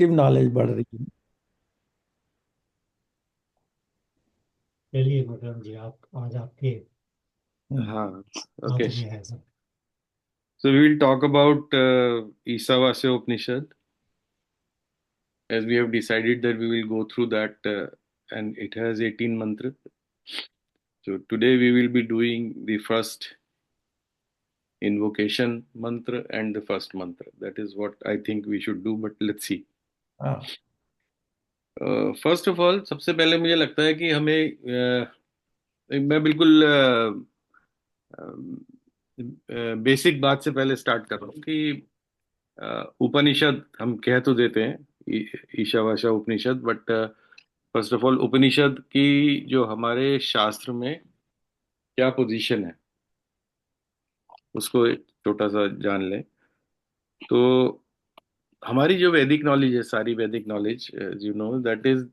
Collective knowledge बढ़ रही है। चलिए विक्रम जी, आप आज आपके हम्म। हाँ, हाथ okay. में है सब। So we will talk about Isavasya Upanishad, as we have decided that we will go through that, and it has 18 mantras. So today we will be doing the first invocation mantra and the first mantra. That is what I think we should do, but let's see. हाँ। First of all, सबसे पहले मुझे लगता है कि हमें मैं बिल्कुल बेसिक बात से पहले स्टार्ट कर रहा हूँ कि उपनिषद हम कह तो देते हैं ईशावास्य उपनिषद, बट फर्स्ट ऑफ ऑल उपनिषद की जो हमारे शास्त्र में क्या पोजीशन है उसको एक छोटा सा जान लें। तो हमारी जो वैदिक नॉलेज है, सारी वैदिक knowledge, you know, that is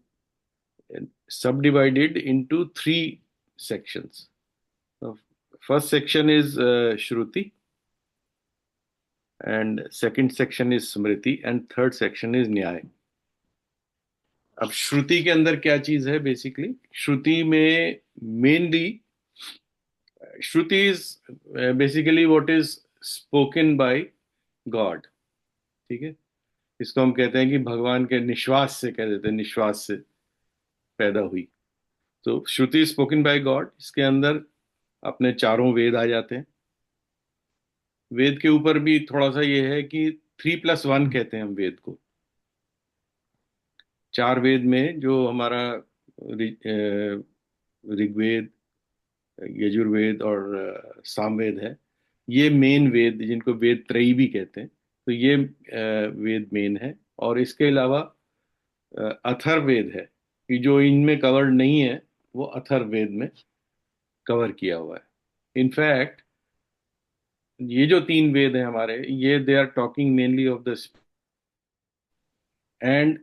subdivided into three sections. The first section is Shruti, and second section is Smriti, and third section is Nyaya. अब श्रुति के अंदर क्या चीज है? बेसिकली श्रुति में mainly Shruti is basically what is spoken by God. ठीक है, इसको हम कहते हैं कि भगवान के निश्वास से, कह देते हैं निश्वास से पैदा हुई। तो श्रुति स्पोकन बाय गॉड, इसके अंदर अपने चारों वेद आ जाते हैं। वेद के ऊपर भी थोड़ा सा ये है कि 3+1 कहते हैं हम वेद को। चार वेद में जो हमारा ऋग्वेद, यजुर्वेद और सामवेद है, ये मेन वेद जिनको वेद त्रयी भी कहते हैं, तो ये वेद मेन है। और इसके अलावा अथर्ववेद है कि जो इनमें कवर्ड नहीं है, वो अथर्ववेद में कवर किया हुआ है। इनफैक्ट ये जो तीन वेद हैं हमारे, ये they are talking mainly of the, and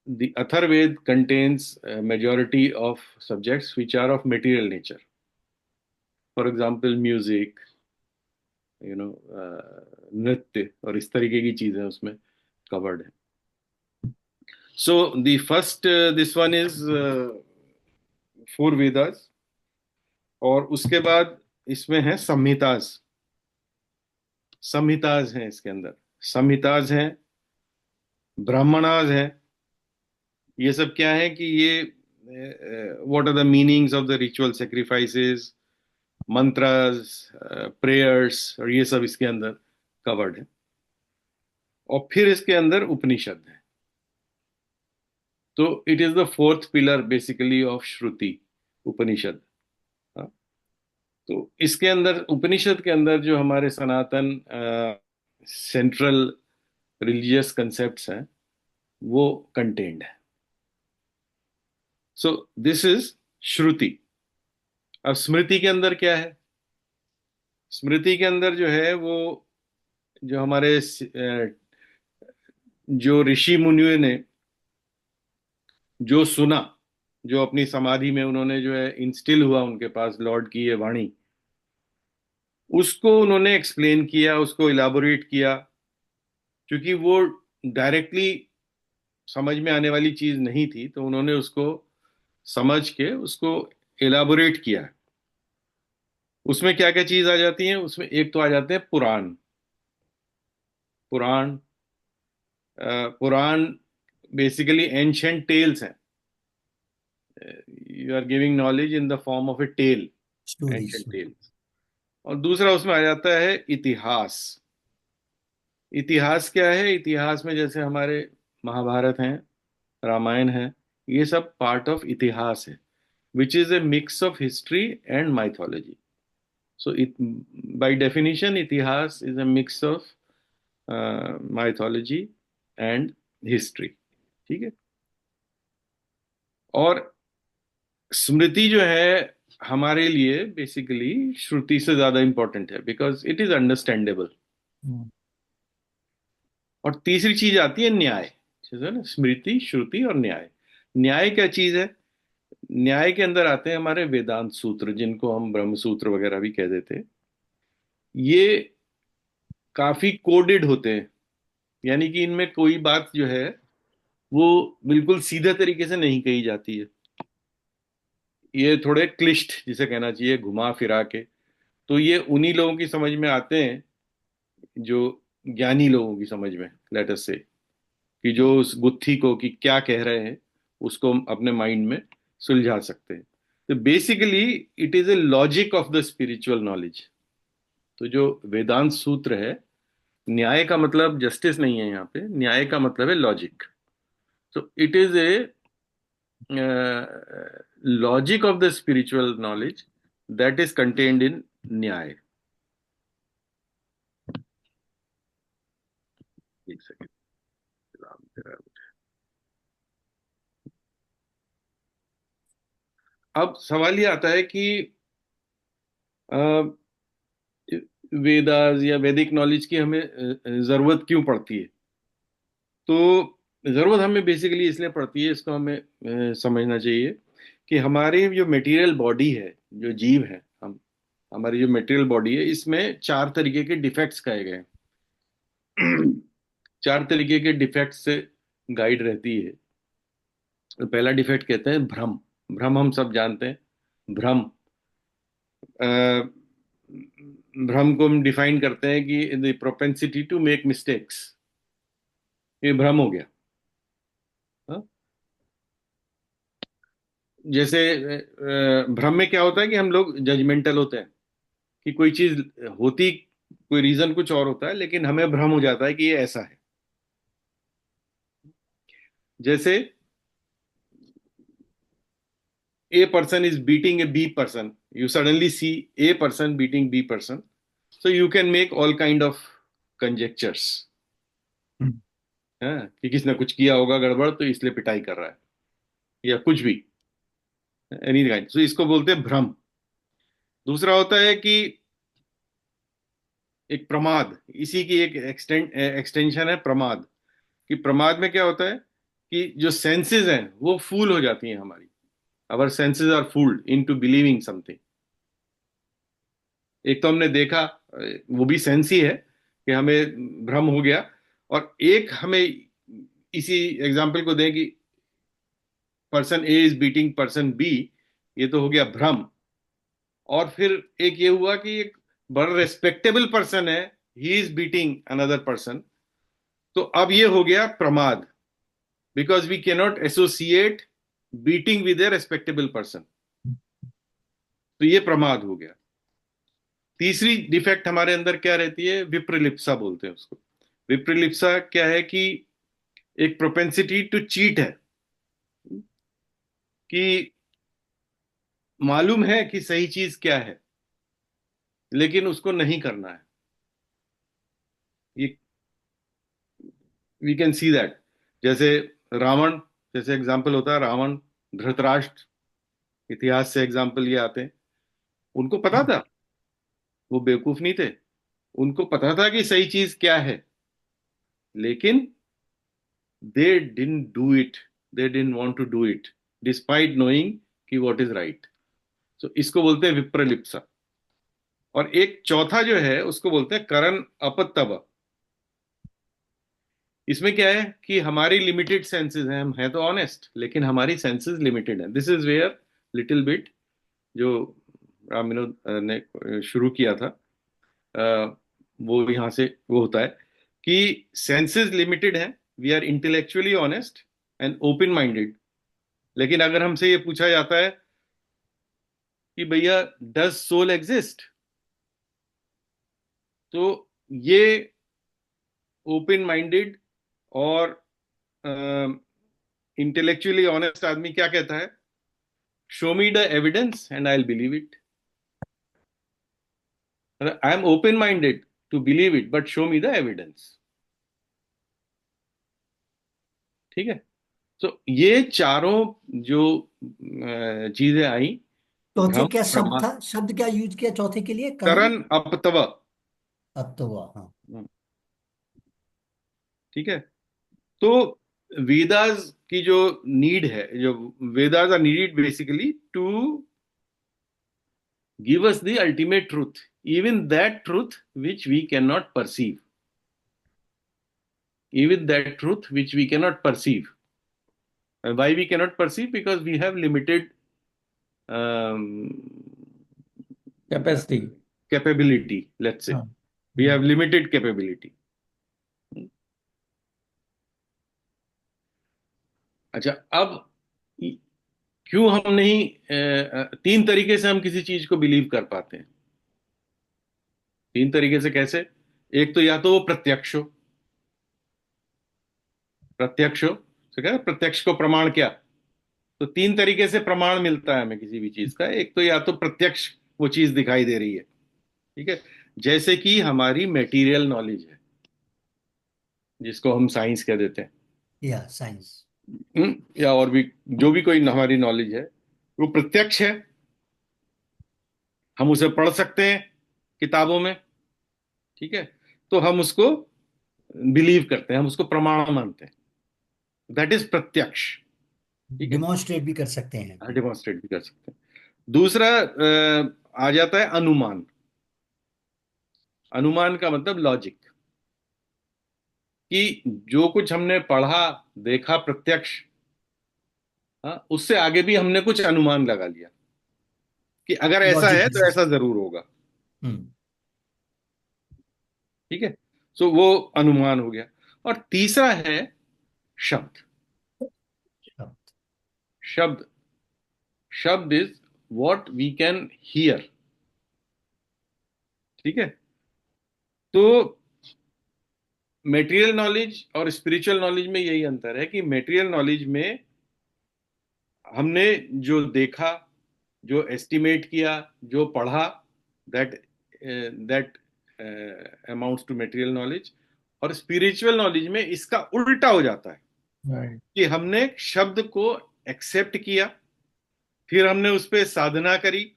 the Atharvaved contains a majority of subjects which are of material nature. For example, music, you know, नृत्य और इस तरीके की चीजें उसमें covered है। So the first, this one is four Vedas, और उसके बाद इसमें है संहिताज। संहिताज हैं इसके अंदर, संहिताज हैं, ब्राह्मणाज हैं। ये सब क्या है कि ये what are the meanings of the ritual sacrifices, mantras, prayers, और ये सब इसके अंदर कवर्ड है। और फिर इसके अंदर उपनिषद है। तो it is the fourth pillar basically of Shruti, Upanishad. हाँ, तो इसके अंदर, उपनिषद के अंदर जो हमारे सनातन सेंट्रल रिलीजियस कंसेप्ट्स हैं वो कंटेन्ड है। सो दिस इज श्रुति। अब स्मृति के अंदर क्या है? स्मृति के अंदर जो है वो, जो हमारे जो ऋषि मुनियों ने जो सुना, जो अपनी समाधि में उन्होंने जो है इंस्टिल हुआ उनके पास लॉर्ड की ये वाणी, उसको उन्होंने एक्सप्लेन किया, उसको इलाबोरेट किया। क्योंकि वो डायरेक्टली समझ में आने वाली चीज नहीं थी, तो उन्होंने उसको समझ के उसको इलाबोरेट किया। उसमें क्या क्या चीज आ जाती है? उसमें एक तो आ जाते हैं पुराण। पुराण पुराण बेसिकली एंशंट टेल्स हैं। You are giving knowledge in the form of a tale, stories. Ancient tales. और दूसरा उसमें आ जाता है इतिहास। इतिहास क्या है? इतिहास में जैसे हमारे महाभारत हैं, रामायण है, ये सब पार्ट ऑफ इतिहास है, which is a mix of history and mythology. So it, by definition, Itihasa is a mix of mythology and history. ठीक है। और स्मृति जो है हमारे लिए बेसिकली श्रुति से ज्यादा इंपॉर्टेंट है, बिकॉज इट इज अंडरस्टैंडेबल। हम्म। और तीसरी चीज आती है न्याय, ठीक है ना? स्मृति, श्रुति और न्याय। न्याय क्या चीज है? न्याय के अंदर आते हैं हमारे वेदांत सूत्र, जिनको हम ब्रह्म सूत्र वगैरह भी कह देते हैं। ये काफी कोडेड होते हैं। यानी कि इनमें कोई बात जो है वो बिल्कुल सीधे तरीके से नहीं कही जाती है, ये थोड़े क्लिष्ट जिसे कहना चाहिए, घुमा फिरा के। तो ये उन्हीं लोगों की समझ में आते हैं जो ज्ञानी लोगों की समझ में, लेट अस से, कि जो उस गुत्थी को कि क्या कह रहे हैं उसको हम अपने माइंड में सुलझा सकते हैं। तो basically it is A logic of the spiritual knowledge. तो जो वेदांत सूत्र है, न्याय का मतलब जस्टिस नहीं है यहाँ पे, न्याय का मतलब है लॉजिक। तो it is A logic of the spiritual knowledge that is contained in न्याय। एक सेकेंड। अब सवाल ये आता है कि वेदास या वैदिक नॉलेज की हमें जरूरत क्यों पड़ती है। तो जरूरत हमें बेसिकली इसलिए पड़ती है, इसको हमें समझना चाहिए कि हमारी जो मटेरियल बॉडी है, जो जीव है, हम हमारी जो मटेरियल बॉडी है, इसमें चार तरीके के डिफेक्ट्स कहे गए हैं। चार तरीके के डिफेक्ट से गाइड रहती है। तो पहला डिफेक्ट कहते हैं भ्रम। भ्रम हम सब जानते हैं। भ्रम, भ्रम को हम डिफाइन करते हैं कि the propensity to make mistakes, ये भ्रम हो गया। हाँ? जैसे भ्रम में क्या होता है कि हम लोग जजमेंटल होते हैं, कि कोई चीज होती, कोई रीजन कुछ और होता है, लेकिन हमें भ्रम हो जाता है कि ये ऐसा है। जैसे A person is beating a B person, you suddenly see A person beating B person, so you can make all kind of conjectures, है कि किसने कुछ किया होगा गड़बड़ तो इसलिए पिटाई कर रहा है, या कुछ भी, एनी काइंड। तो इसको बोलते हैं भ्रम। दूसरा होता है कि एक प्रमाद, इसी की एक एक्सटेंशन है प्रमाद। कि प्रमाद में क्या होता है कि जो सेंसेस हैं वो फूल हो जाती हैं हमारी, our senses are fooled into believing something. एक तो हमने देखा, वो भी सेंस ही है कि हमें भ्रम हो गया। और एक हमें इसी एग्जाम्पल को दें कि person A is beating person B, ये तो हो गया भ्रम। और फिर एक ये हुआ कि एक बड़ा रेस्पेक्टेबल पर्सन है, he is beating another person, तो अब ये हो गया प्रमाद, because we cannot associate beating with a respectable person. तो ये प्रमाद हो गया। तीसरी डिफेक्ट हमारे अंदर क्या रहती है, विप्रलिप्सा बोलते हैं उसको। विप्रलिप्सा क्या है कि एक प्रोपेंसिटी टू चीट है, कि मालूम है कि सही चीज क्या है लेकिन उसको नहीं करना है। ये वी कैन सी दैट। जैसे रावण, जैसे एग्जाम्पल होता है रावण, धृतराष्ट्र, इतिहास से एग्जाम्पल ये आते हैं। उनको पता था, वो बेवकूफ नहीं थे, उनको पता था कि सही चीज क्या है, लेकिन they didn't do it, they didn't want to do it despite knowing कि व्हाट इज राइट। सो इसको बोलते हैं विप्रलिप्सा। और एक चौथा जो है उसको बोलते हैं करण अपतव। इसमें क्या है कि हमारी लिमिटेड सेंसेस हैं, हम हैं तो ऑनेस्ट लेकिन हमारी सेंसेस लिमिटेड हैं। This is where little bit जो राम विनोद ने शुरू किया था, वो यहाँ से वो होता है कि सेंसेस लिमिटेड हैं, we are intellectually honest and open minded. लेकिन अगर हमसे ये पूछा जाता है कि भैया डज सोल एग्जिस्ट, तो ये ओपन माइंडेड और इंटेलेक्चुअली ऑनेस्ट आदमी क्या कहता है, show me the evidence and I will believe it. I am open minded to believe it but show me the evidence. ठीक है। तो ये चारों जो चीजें आई, चौथे भ्रम, क्या शब्द प्रमा, था, शब्द क्या यूज किया चौथे के लिए, करण? करण अपतव। अब तो हुआ, हाँ। ठीक है। तो वेदास की जो नीड है, जो Vedas are needed basically to give us the ultimate truth, even that truth which we can not perceive. even that truth which we cannot perceive. And why we cannot perceive? Because we have limited um, capacity. capability, let's say. हाँ। We have limited capability. अच्छा, अब क्यों हम नहीं तीन तरीके से हम किसी चीज को बिलीव कर पाते हैं। तीन तरीके से कैसे? एक तो या तो वो प्रत्यक्ष हो। प्रत्यक्ष हो तो क्या है? प्रत्यक्ष को प्रमाण क्या? तो तीन तरीके से प्रमाण मिलता है हमें किसी भी चीज का। एक तो या तो प्रत्यक्ष वो चीज दिखाई दे रही है, ठीक है, जैसे कि हमारी मेटीरियल नॉलेज है जिसको हम साइंस कह देते हैं। या साइंस। या और भी जो भी कोई हमारी नॉलेज है वो प्रत्यक्ष है। हम उसे पढ़ सकते हैं किताबों में, ठीक है, तो हम उसको बिलीव करते हैं, हम उसको प्रमाण मानते हैं। दैट इज प्रत्यक्ष, ठीक है। डिमॉन्स्ट्रेट भी कर सकते हैं। डेमोन्स्ट्रेट भी कर सकते हैं। दूसरा आ जाता है अनुमान। अनुमान का मतलब लॉजिक, कि जो कुछ हमने पढ़ा देखा प्रत्यक्ष, हाँ, उससे आगे भी हमने कुछ अनुमान लगा लिया कि अगर ऐसा लॉजिक है तो बेसिस। ऐसा जरूर होगा, हम्म। ठीक है। सो वो अनुमान हो गया। और तीसरा है शब्द। शब्द। शब्द, शब्द is what we can hear, ठीक है। तो मेटेरियल नॉलेज और स्पिरिचुअल नॉलेज में यही अंतर है कि मेटेरियल नॉलेज में हमने जो देखा, जो एस्टिमेट किया, जो पढ़ा, that that amounts to material knowledge. और स्पिरिचुअल नॉलेज में इसका उल्टा हो जाता है राइट। कि हमने शब्द को एक्सेप्ट किया, फिर हमने उस पर साधना करी,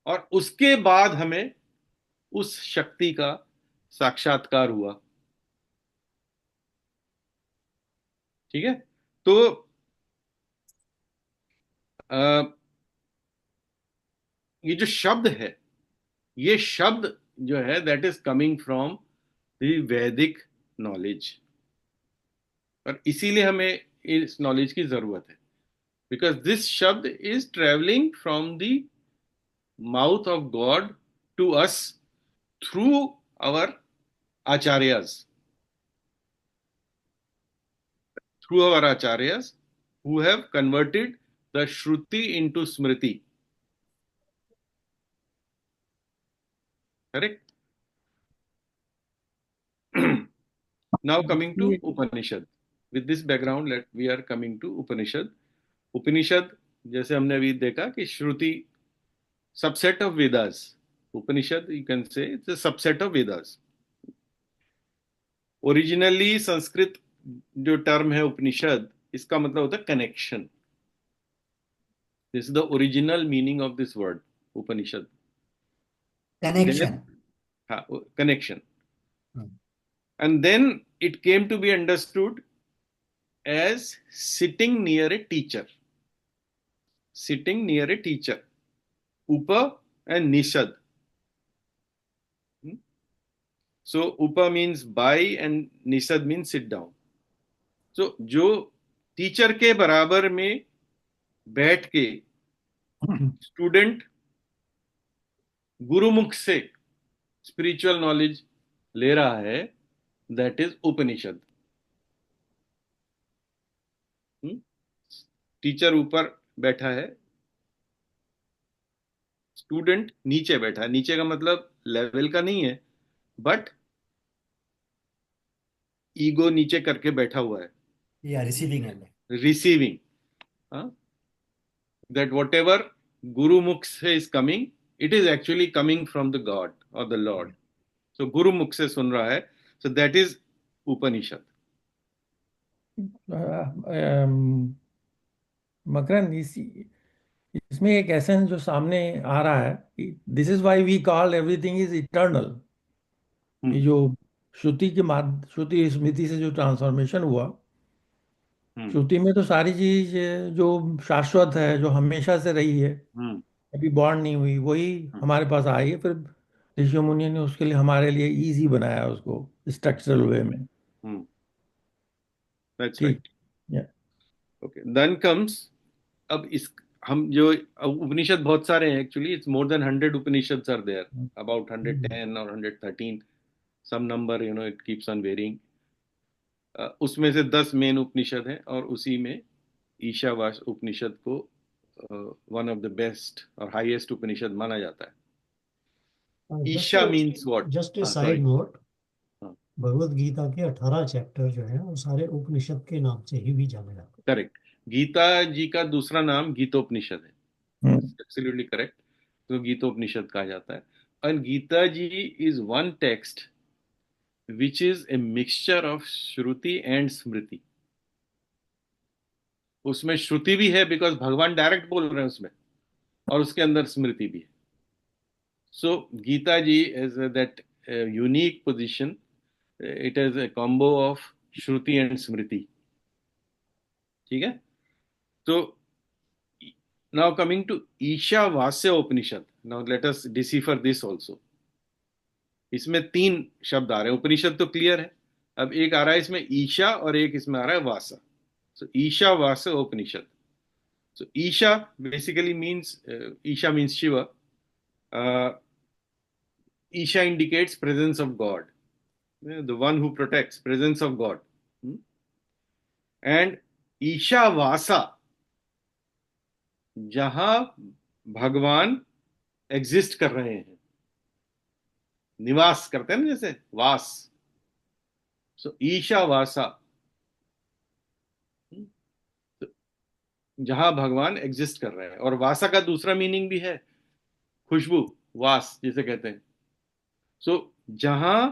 और उसके बाद हमें उस शक्ति का साक्षात्कार हुआ, ठीक है। तो अ, ये जो शब्द है, ये शब्द जो है that is coming from the Vedic knowledge. और इसीलिए हमें इस नॉलेज की जरूरत है, बिकॉज दिस शब्द is travelling from the mouth of God to us through our acharyas, through our acharyas who have converted the shruti into smriti, correct? Now coming to ये Upanishad. With this background, we are coming to Upanishad. Upanishad, जैसे हमने अभी देखा कि Shruti subset of Vedas. Upanishad you can say it's a subset of Vedas. Originally Sanskrit जो term है उपनिषद, इसका मतलब होता है connection. This is the original meaning of this word Upanishad. Connection. हाँ, connection. And then it came to be understood as sitting near a teacher. Sitting near a teacher. Upa and Nishad. So Upa means by and Nishad means sit down. So जो teacher के बराबर में बैठ के student गुरुमुख से spiritual knowledge ले रहा है, दैट इज उपनिषद। टीचर ऊपर बैठा है, स्टूडेंट नीचे बैठा है। नीचे का मतलब लेवल का नहीं है, बट ईगो नीचे करके बैठा हुआ है, या receiving end. Receiving, that what ever गुरु मुख से is coming, it is actually coming from the God और द लॉर्ड। सो गुरु मुख से सुन रहा है, सो दैट इज उपनिषद। मकरंद, इसमें एक एसेंस जो सामने आ रहा है, this is why we call everything is eternal. ये जो श्रुति स्मृति से जो ट्रांसफॉर्मेशन हुआ, श्रुति में तो सारी चीज जो शाश्वत है, जो हमेशा से रही है, अभी बॉर्न नहीं हुई, वही हमारे पास आई है। फिर ऋषि मुनि ने उसके लिए हमारे लिए इजी बनाया उसको स्ट्रक्चरल वे में। दैट्स ठीक। Right. Yeah. Okay, then comes, अब इस हम जो उपनिषद बहुत सारे हैं, actually it's more than 100 Upanishads are there, about 110 और 113, some number, it keeps on varying. उसमें से 10 मेन उपनिषद हैं, और उसी में ईशावास उपनिषद को वन ऑफ द बेस्ट और हाईएस्ट उपनिषद माना जाता है। Just Isha means what? Just a हाँ, साइड सॉरी। नोट, हाँ, भगवत गीता के 18 चैप्टर जो है वो सारे उपनिषद के नाम से ही भी जाने जाते करेक्ट। गीता जी का दूसरा नाम गीतोपनिषद है, Hmm. Absolutely correct. तो गीतोपनिषद कहा जाता है। और Gita ji is one text which is a mixture of Shruti and Smriti. उसमें श्रुति भी है बिकॉज भगवान डायरेक्ट बोल रहे हैं उसमें, और उसके अंदर स्मृति भी है। So Gita ji is that unique position, it is a combo of Shruti and Smriti. ठीक है। तो now coming to Ishavasya Upanishad, now let us decipher this also। इसमें 3 शब्द आ रहे हैं। उपनिषद तो क्लियर है, अब एक आ रहा है इसमें ईशा, और एक इसमें आ रहा है वासा। So Ishavasya Upanishad. So Isha basically means, Isha means Shiva. Isha indicates presence of God, the one who protects, presence of God। and ईशावासा, जहां भगवान एग्जिस्ट कर रहे हैं, निवास करते हैं ना, जैसे वास। सो ईशावासा, जहां भगवान एग्जिस्ट कर रहे हैं। और वासा का दूसरा मीनिंग भी है, खुशबू, वास जिसे कहते हैं। सो जहां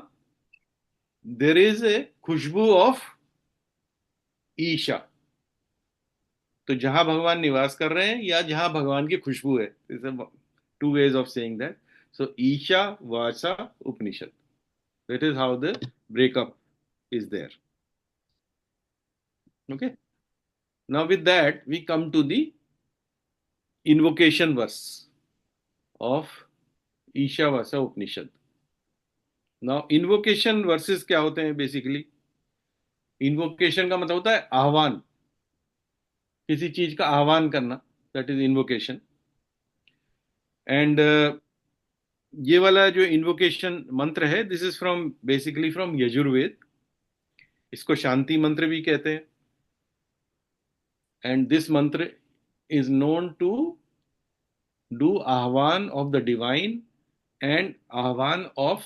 देर इज ए खुशबू ऑफ ईशा, तो जहां भगवान निवास कर रहे हैं या जहां भगवान की खुशबू है, two ways of saying that. So Isha vasa Upanishad, that is how the breakup is there। Okay, now with that we come to the invocation verse of Ishavasa Upanishad. now invocation verses क्या होते हैं? बेसिकली इन्वोकेशन का मतलब होता है आह्वान, किसी चीज का आह्वान करना, दैट इज इन्वोकेशन। एंड ये वाला जो इन्वोकेशन मंत्र है, this is from basically from Yajurveda. इसको शांति मंत्र भी कहते हैं। एंड दिस मंत्र इज नोन टू डू आह्वान ऑफ द डिवाइन एंड आह्वान ऑफ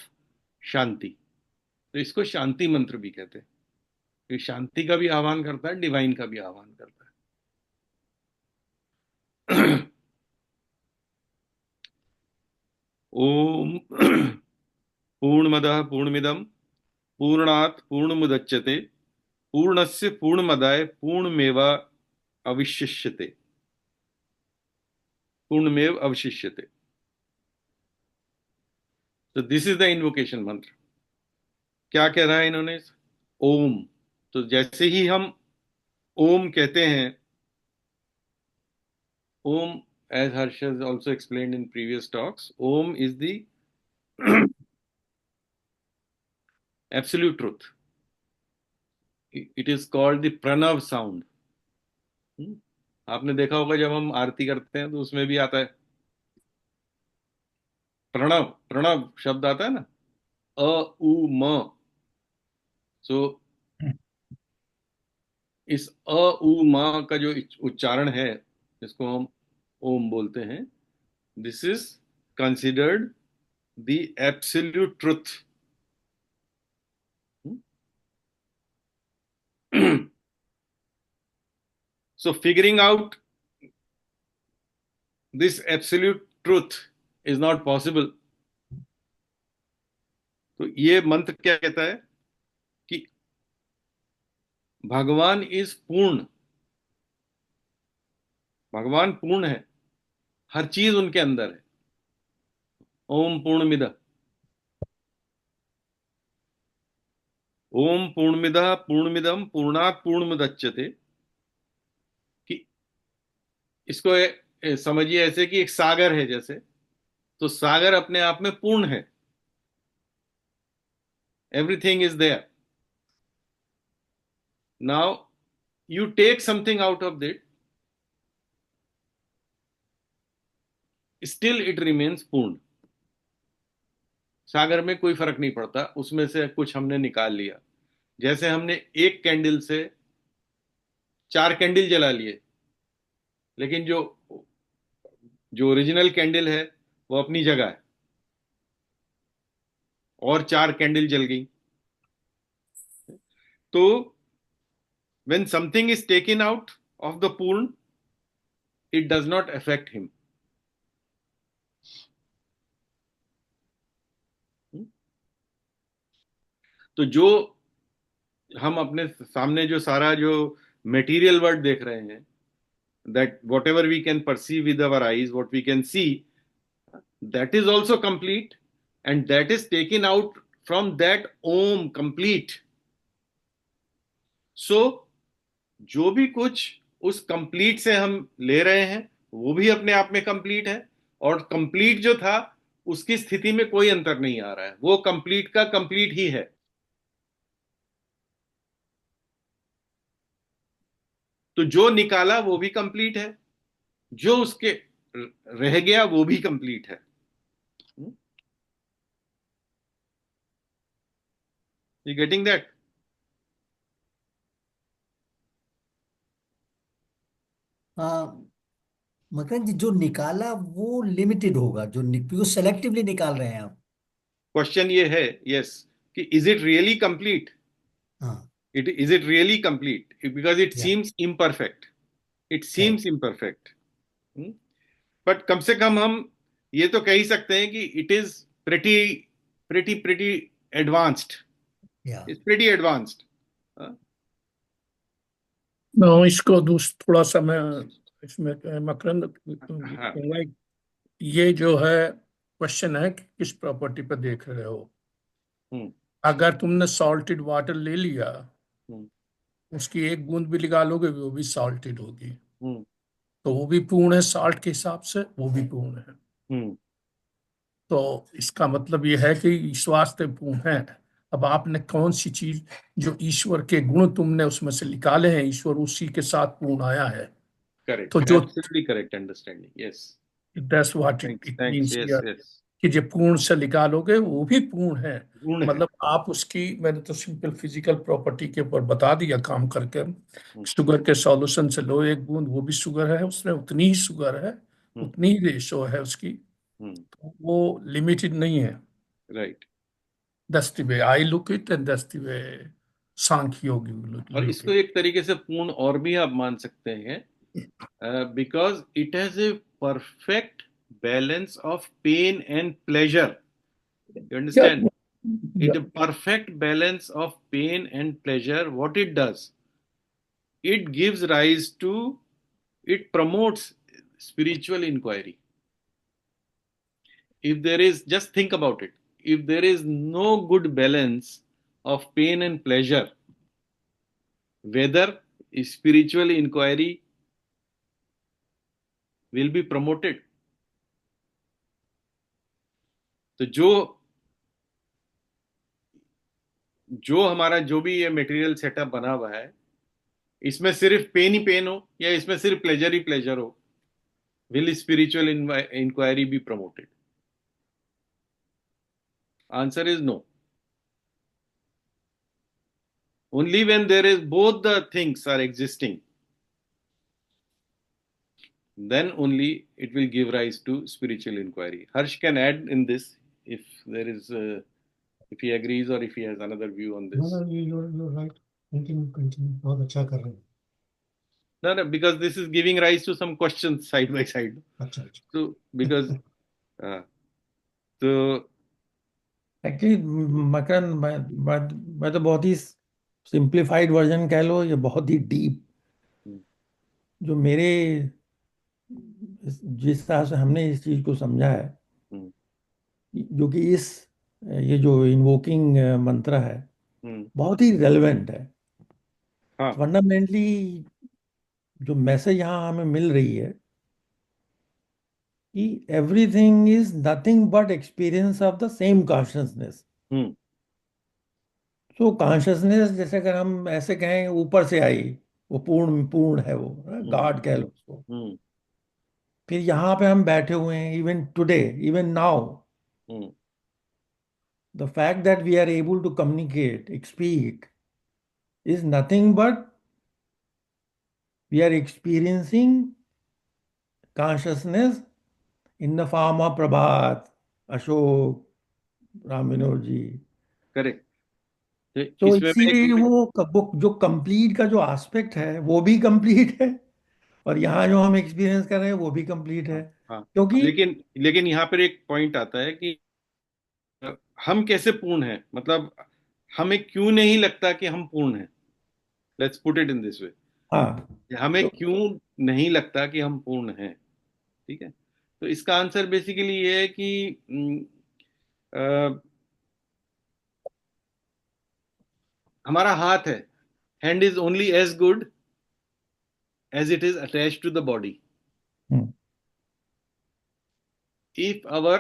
शांति। तो इसको शांति मंत्र भी कहते हैं। ये शांति का भी आह्वान करता है, डिवाइन का भी आह्वान करता है। ओम पूर्णमदः पूर्णमिदं पूर्णात् पूर्णमुदच्यते पूर्णस्य पूर्णमदाय अविशिष्यते पूर्णमेव अवशिष्यते। तो दिस इज द इन्वोकेशन मंत्र। क्या कह रहा है इन्होंने? ओम। तो जैसे ही हम ओम कहते हैं, ओम, as Harsh has also explained in previous talks, Om is the absolute truth. It is called the pranav sound। आपने देखा होगा जब हम आरती करते हैं तो उसमें भी आता है प्रणव, प्रणव शब्द आता है ना, अ उ म। सो इस अ उ म का जो उच्चारण है, जिसको हम ओम बोलते हैं, this is considered the absolute truth. So figuring out this absolute truth is not possible। तो ये मंत्र क्या कहता है कि भगवान इज पूर्ण, भगवान पूर्ण है, हर चीज उनके अंदर है। ओम पूर्णमिद, ओम पूर्णमिद पूर्णमिदम पूर्णात् पूर्णमुदच्यते। कि इसको समझिए ऐसे कि एक सागर है जैसे, तो सागर अपने आप में पूर्ण है, everything is there. Now you take something out of it, still it remains पूर्ण. सागर में कोई फर्क नहीं पड़ता, उसमें से कुछ हमने निकाल लिया. जैसे हमने एक कैंडल से 4 कैंडल जला लिए, लेकिन जो जो ओरिजिनल कैंडल है वो अपनी जगह है, और 4 कैंडल जल गई. तो when something is taken out of the पूर्ण, it does not affect him. तो जो हम अपने सामने जो सारा जो मटेरियल वर्ल्ड देख रहे हैं, that whatever we can perceive with our eyes, what we can see, that is also complete, and that is taken out from that Om complete. So जो भी कुछ उस कंप्लीट से हम ले रहे हैं वो भी अपने आप में कंप्लीट है, और कंप्लीट जो था उसकी स्थिति में कोई अंतर नहीं आ रहा है, वो कंप्लीट का कंप्लीट ही है. तो जो निकाला वो भी कंप्लीट है, जो उसके रह गया वो भी कंप्लीट है. You getting that? मकरंद जी, जो निकाला वो लिमिटेड होगा, क्योंकि सेलेक्टिवली निकाल रहे हैं आप. क्वेश्चन ये है, यस, कि इज इट रियली कंप्लीट? हाँ. Is it really complete? Because it Yeah. seems imperfect. It seems imperfect. But कम से कम हम ये तो कह ही सकते हैं कि it is pretty advanced. Yeah. It's pretty advanced. इसको थोड़ा सा मैं इसमें मकरंद हाँ. कहूंगा, ये जो है क्वेश्चन है कि किस प्रॉपर्टी पर देख रहे हो. अगर तुमने सॉल्टेड वाटर ले लिया, उसकी एक बूंद भी निकालोगे वो भी सॉल्टेड होगी, तो वो भी पूर्ण है. साल्ट के हिसाब से वो भी पूर्ण है. तो इसका मतलब ये है कि स्वास्थ्य पूर्ण है. अब आपने कौन सी चीज, जो ईश्वर के गुण तुमने उसमें से निकाले हैं, ईश्वर उसी के साथ पूर्ण आया है. करेक्ट. तो जो absolutely correct understanding. Yes, that's what it means yes, yes. कि जो पूर्ण से निकालोगे वो भी पूर्ण है. पूर्ण है. मतलब आप उसकी, मैंने तो सिंपल फिजिकल प्रॉपर्टी के ऊपर बता दिया काम करके. शुगर के सॉल्यूशन से लो एक बूंद, वो भी शुगर है, उसमें उतनी ही शुगर है, उतनी ही रेशो है उसकी. तो वो लिमिटेड नहीं है. Right. That's the way I look it, and that's the way Sankhya Yogi look और it. इसको एक तरीके से पूर्ण और भी आप मान सकते हैं, because it has a perfect balance of pain and pleasure. You understand? Yeah. It a perfect balance of pain and pleasure. What it does, it gives rise to, it promotes spiritual inquiry. If there is, just think about it, if there is no good balance of pain and pleasure, whether spiritual inquiry will be promoted. तो जो हमारा जो भी ये material setup बना हुआ है, इसमें सिर्फ पेन ही पेन हो या इसमें सिर्फ प्लेजर ही प्लेजर हो, will spiritual inquiry be promoted? Answer is no. Only when there is both the things are existing, then only it will give rise to spiritual inquiry. Harsh can add in this if there is, if he agrees or if he has another view on this. No, you're right. Continue. बहुत अच्छा कर रहे हैं. No, because this is giving rise to some questions side by side. अच्छा. So because तो actually मकरंद, मैं तो बहुत ही सिंप्लीफाइड वर्जन कह लो, ये बहुत ही डीप, जो मेरे जिस तरह से हमने इस चीज को समझा है, जो कि ये जो इन्वोकिंग मंत्र है बहुत ही रेलेवेंट है. हाँ. फंडामेंटली जो मैसेज यहाँ हमें मिल रही है कि everything is nothing but experience of the same consciousness. तो कॉन्शियसनेस, जैसे अगर हम ऐसे कहें, ऊपर से आई, वो पूर्ण पूर्ण है, वो गॉड कह लो उसको। हम्म फिर यहाँ पे हम बैठे हुए हैं, even today, even now, hmm the fact that we are able to communicate, speak, is nothing but we are experiencing consciousness in the form of Prabhat, Ashok, Ram Vinod ji. Correct. तो तो इसमें मैं इसीलिए वो जो कंप्लीट का जो एस्पेक्ट है वो भी कंप्लीट है, और यहाँ जो हम एक्सपीरियंस कर रहे हैं वो भी कंप्लीट है, हाँ हाँ, क्योंकि लेकिन लेकिन यहाँ पर एक पॉइंट आता है कि हम कैसे पूर्ण हैं, मतलब हमें क्यों नहीं लगता कि हम पूर्ण हैं। Let's put it in this way, हाँ, हमें तो क्यों नहीं लगता कि हम पूर्ण हैं। ठीक है, तो इसका आंसर बेसिकली ये है कि हमारा हाथ है, hand is only as good as it is attached to the body. Hmm, If our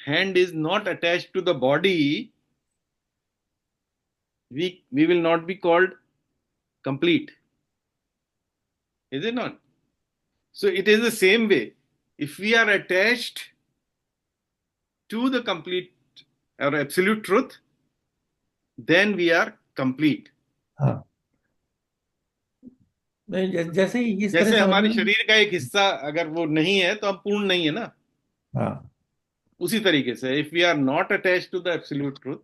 hand is not attached to the body, we will not be called complete, is it not? So it is the same way. If we are attached to the complete or absolute truth, then we are complete. हाँ, नहीं, जैसे ही इस तरह जैसे हमारे समझना। शरीर का एक हिस्सा अगर वो नहीं है तो हम पूर्ण नहीं है ना। हाँ, उसी तरीके से if we are not attached to the absolute truth,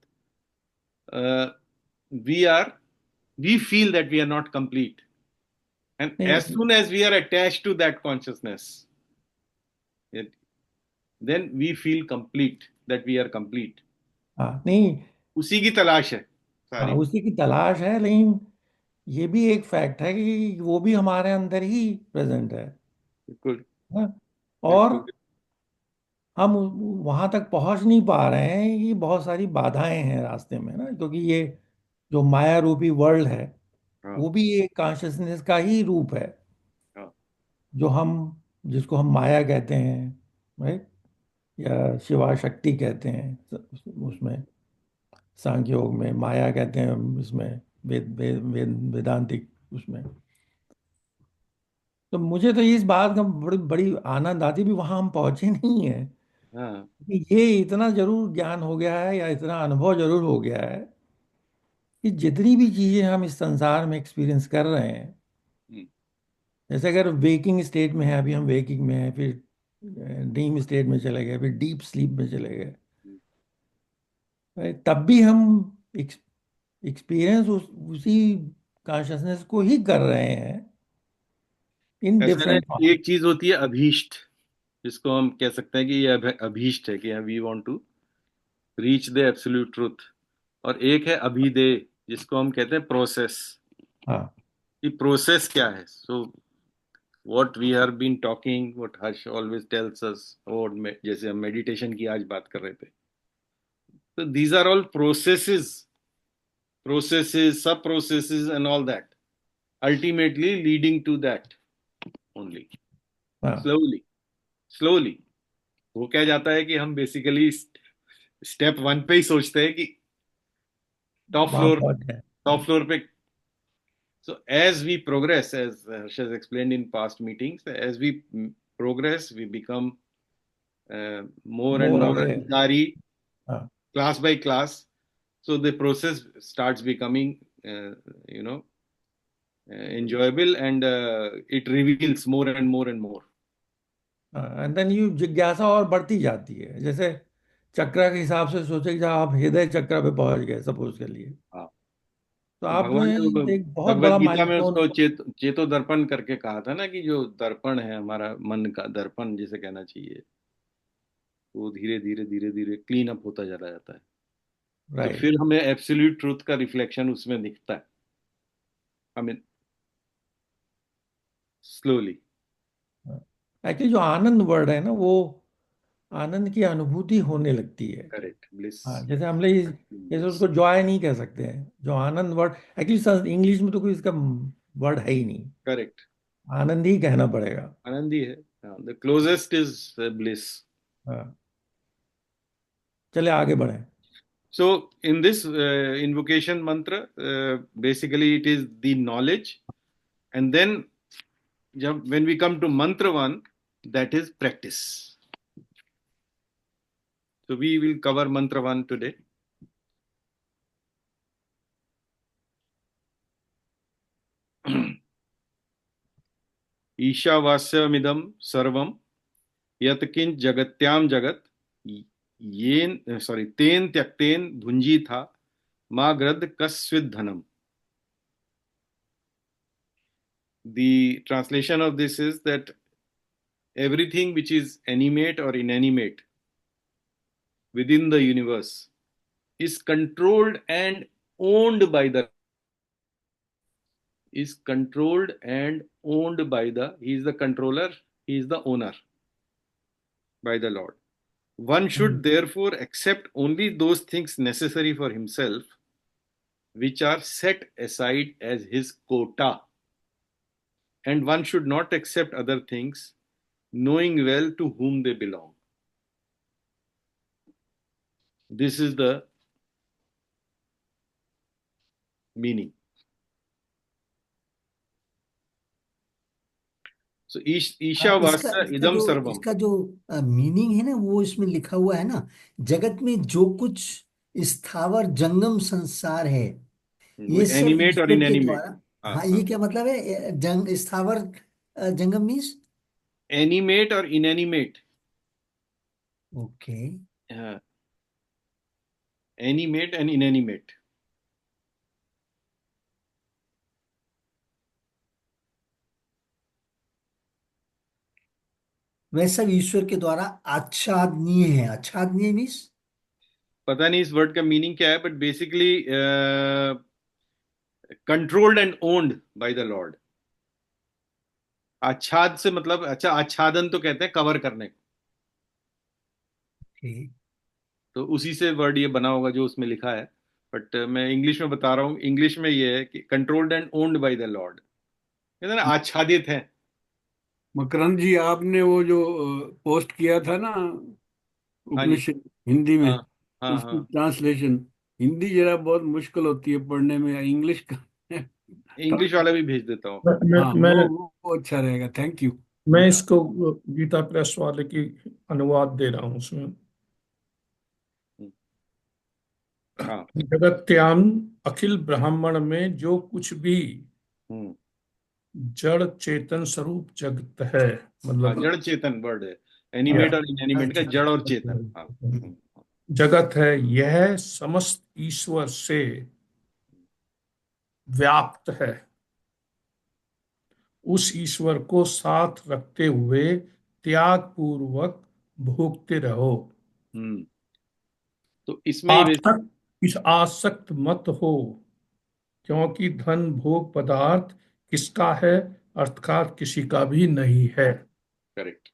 we are we feel that we are not complete. And as नहीं, soon as we are attached to that consciousness, then we feel complete, that we are complete. हाँ, नहीं, उसी की तलाश है हाँ, सारी। उसी की तलाश है, लेकिन ये भी एक फैक्ट है कि वो भी हमारे अंदर ही प्रेजेंट है। बिल्कुल हाँ, और बिल्कुल। हम वहां तक पहुंच नहीं पा रहे हैं, कि बहुत सारी बाधाएं हैं रास्ते में ना, क्योंकि ये जो माया रूपी वर्ल्ड है हाँ वो भी एक कॉन्शसनेस का ही रूप है, हाँ जो हम जिसको हम माया कहते हैं, राइट, या शिवा शक्ति कहते हैं, उसमें सांख्य योग में माया कहते हैं, इसमें वेदांतिक उसमें। तो मुझे तो इस बात का बड़ी बड़ी आनंद आती, भी वहां हम पहुंचे नहीं है, हाँ। कि ये इतना जरूर ज्ञान हो गया है या इतना अनुभव जरूर हो गया है कि जितनी भी चीजें हम इस संसार में एक्सपीरियंस कर रहे हैं, हम्म, जैसे अगर वेकिंग स्टेट में है, अभी हम वेकिंग में है, फिर ड्रीम स्टेट में चले गए, फिर डीप स्लीप में चले गए, हम्म। right? तब भी हम एक्सपीरियंस उसी कॉन्शसनेस को ही कर रहे हैं, इन ऐसा है, डिफरेंट फॉर्म। एक चीज होती है अभीष्ट, जिसको हम कह सकते हैं कि ये अभीष्ट है कि we want to reach the absolute truth. और एक है अभिधेय, जिसको हम कहते हैं प्रोसेस। हाँ, ये प्रोसेस क्या है? सो what we have been talking, what Harsh always tells us, और जैसे हम मेडिटेशन की आज बात कर रहे थे, तो these are all processes, sub processes and all that, ultimately leading to that only, हाँ, slowly वो क्या जाता है कि हम बेसिकली स्टेप वन पे ही सोचते हैं कि टॉप वहाँ फ्लोर, पहुंच गए। टॉप फ्लोर पे। So as we progress, as Harsh has explained in past meetings, as we progress, we become more and more more aware. adhikari, हाँ, class by class. So the process starts becoming, you know, enjoyable, and it reveals more and more and more. And then you जिज्ञासा और बढ़ती जाती है, जैसे चक्र के हिसाब से सोचे कि जब आप हृदय चक्र पे पहुंच गए सपोज के लिए, हाँ, तो तो आपने भगवान ने वो एक बहुत भगवत बड़ा गीता में माइलस्टोन। उसको चेतो दर्पण करके कहा था ना, कि जो दर्पण है हमारा मन का दर्पण जिसे कहना चाहिए, वो धीरे धीरे धीरे धीरे क्लीन अप होता चला जाता है। तो राइट। फिर हमें एब्सोल्यूट ट्रूथ का रिफ्लेक्शन उसमें दिखता है, हमें स्लोली। एक्चुअली जो आनंद वर्ड है ना, वो आनंद की अनुभूति होने लगती है। Correct, bliss. हाँ, जैसे हम लोग जैसे उसको जॉय नहीं कह सकते हैं, जो आनंद वर्ड, एक्चुअली इंग्लिश में तो कोई इसका वर्ड है ही नहीं, करेक्ट, आनंद ही कहना पड़ेगा। आनंद ही है। The closest is bliss. हाँ, चले आगे बढ़े। So in this invocation mantra, basically it is the knowledge And then when we come to mantra 1, that is practice. So we will cover mantra 1 today. ईशावास्यमिदं सर्वं यत्किंच जगत्याम जगत तेन त्यक्तेन भुंजी था मा ग्रद कस्विद धनम. The translation of this is that everything which is animate or inanimate within the universe is controlled and owned by the he is the controller, he is the owner by the Lord. One should therefore accept only those things necessary for himself which are set aside as his quota, and one should not accept other things, knowing well to whom they belong. This is the meaning. So Ishavasya इदम सर्वम. इसका जो meaning है ना, वो इसमें लिखा हुआ है ना, जगत में जो कुछ स्थावर जंगम संसार है, ये सब एनिमेट और ईश्वर के इनएनिमेट. द्वारा। हाँ, ये क्या मतलब है? स्थावर जंगम मीन्स एनिमेट और inanimate. Okay, animate and inanimate. वह सब ईश्वर के द्वारा आच्छादनीय है। आच्छादनीय मीन्स पता नहीं इस वर्ड का मीनिंग क्या है, but basically controlled and owned by the lord. आच्छाद से मतलब, अच्छा आच्छादन तो कहते हैं कवर करने को, तो उसी से वर्ड ये बना होगा जो उसमें लिखा है. बट मैं इंग्लिश में बता रहा हूँ. इंग्लिश में ये है कि controlled and owned by the Lord, कहते हैं ना आच्छादित है. मकरंद जी, आपने वो जो पोस्ट किया था ना उपनिषद हिंदी में, हाँ, उसकी ट्रांसलेशन हिंदी जरा बहुत मुश्किल होती है पढ़ने में, इंग्लिश का इंग्लिश वाला भी भेज देता हूँ. वो अच्छा रहेगा. Thank you. मैं इसको गीता प्रेस वाले की अनुवाद दे रहा हूँ उसमें. जगत्याम अखिल ब्राह्मण में जो कुछ भी जड़ चेतन स्वरूप जगत है, मतलब जड़ चेतन वर्ड है. एनिमेट और इनएनिमेट का जड़ और चेतन जगत है, यह समस्त ईश्वर से व्याप्त है. उस ईश्वर को साथ रखते हुए त्याग पूर्वक भोगते रहो. तो इसमें आसक्त मत हो, क्योंकि धन भोग पदार्थ किसका है अर्थात किसी का भी नहीं है. करेक्ट.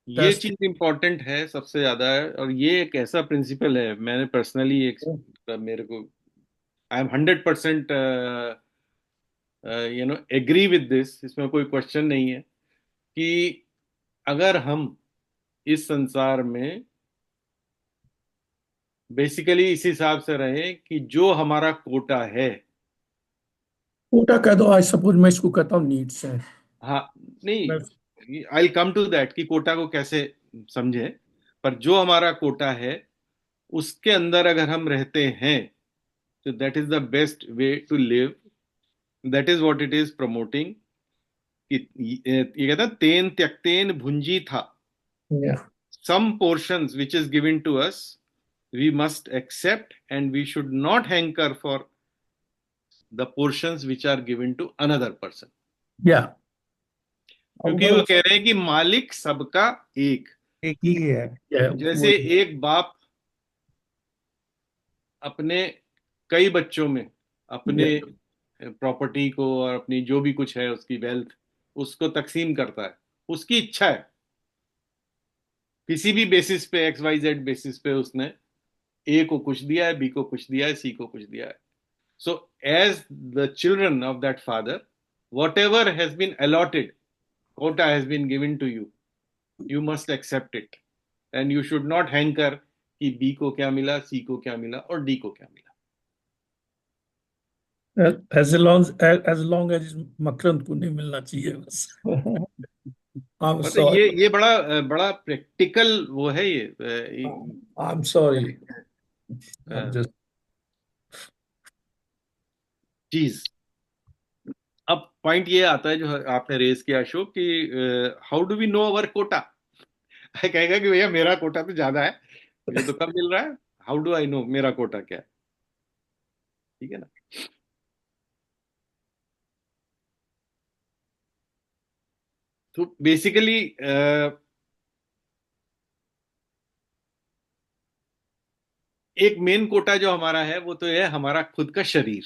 ये चीज इंपॉर्टेंट है सबसे ज्यादा है, और ये एक ऐसा प्रिंसिपल है, मैंने पर्सनली मेरे को I am 100% agree with this. इसमें कोई क्वेश्चन नहीं है कि अगर हम इस संसार में बेसिकली इस हिसाब से रहे कि जो हमारा कोटा है, कोटा कह दो, आई सपोज मैं इसको कहता हूँ नीड्स है. हाँ नहीं, I will come to that कि कोटा को कैसे समझे, पर जो हमारा कोटा है उसके अंदर अगर हम रहते हैं तो that is the best way to live. That is what it is promoting. ये कहता है तेन त्यक्तेन भुंजी था. Some portions which is given to us we must accept, and we should not hanker for the portions which are given to another person. क्योंकि वो कह रहे हैं कि मालिक सबका एक ही है. जैसे एक बाप अपने कई बच्चों में अपने प्रॉपर्टी को और अपनी जो भी कुछ है उसकी वेल्थ उसको तकसीम करता है, उसकी इच्छा है, किसी भी बेसिस पे XYZ बेसिस पे उसने ए को कुछ दिया है, बी को कुछ दिया है, सी को कुछ दिया है. So as the children of that father, whatever has been allotted, quota has been given to you, you must accept it, and you should not hanker कि बी को क्या मिला, सी को क्या मिला और डी को क्या मिला. as long as मकरंद को नहीं मिलना चाहिए बस। I'm मतलब sorry. ये बड़ा बड़ा प्रैक्टिकल वो है ये I'm sorry. I'm a, just चीज। अब पॉइंट ये आता है जो आपने रेज किया अशोक कि how do we know our Kota. कहेगा कि भैया मेरा कोटा तो ज्यादा है, मुझे तो कम मिल रहा है, हाउ डू आई नो मेरा कोटा क्या है। ठीक है ना। तो बेसिकली एक मेन कोटा जो हमारा है वो तो है हमारा खुद का शरीर।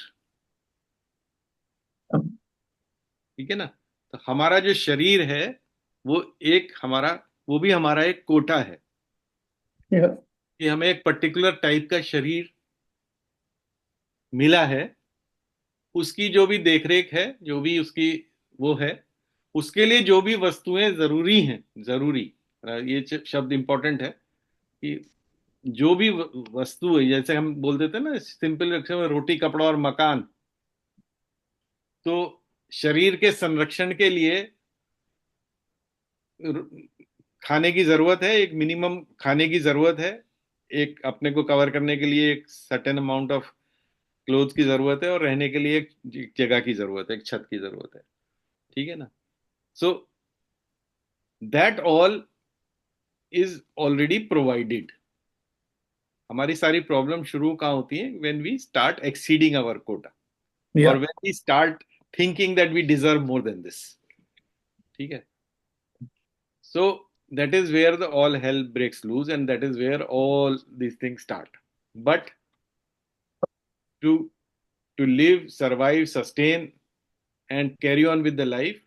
ठीक है ना। तो हमारा जो शरीर है वो एक हमारा, वो भी हमारा एक कोटा है yeah. कि हमें एक पर्टिकुलर टाइप का शरीर मिला है। उसकी जो भी देखरेख है, जो भी उसकी वो है, उसके लिए जो भी वस्तुएं जरूरी हैं, जरूरी, ये शब्द इंपॉर्टेंट है कि जो भी वस्तु है, जैसे हम बोल देते हैं ना सिंपल अक्षर में, रोटी कपड़ा और मकान। तो शरीर के संरक्षण के लिए खाने की जरूरत है, एक मिनिमम खाने की जरूरत है, एक अपने को कवर करने के लिए एक सर्टेन अमाउंट ऑफ क्लोथ की जरूरत है, और रहने के लिए एक जगह की जरूरत है, एक छत की जरूरत है। ठीक है ना। So that all is already provided. हमारी सारी प्रॉब्लम शुरू कहाँ होती है? When we start exceeding our quota, और Yeah. When we start thinking that we deserve more than this. ठीक है। सो that is where the all hell breaks loose, and that is where all these things start. But to to live, survive, sustain, and carry on with the life,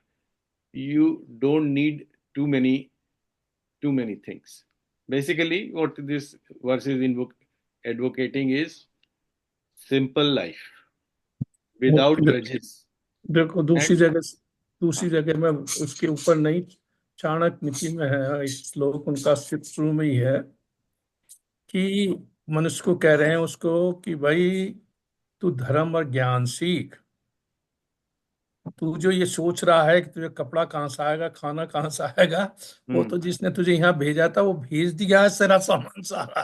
you don't need too many things. Basically what this verse is advocating is simple life without grudges. देखो And दूसरी जगह में उसके ऊपर नहीं, चाणक्य नीति में है इस श्लोक, उनका शुरू में ही है कि मनुष्य को कह रहे हैं उसको कि भाई तू धर्म और ज्ञान सीख। तू जो ये सोच रहा है कि तुझे कपड़ा कहाँ से आएगा, खाना कहाँ से आएगा, वो तो जिसने तुझे यहाँ भेजा था वो भेज दिया है तेरा सामान सारा।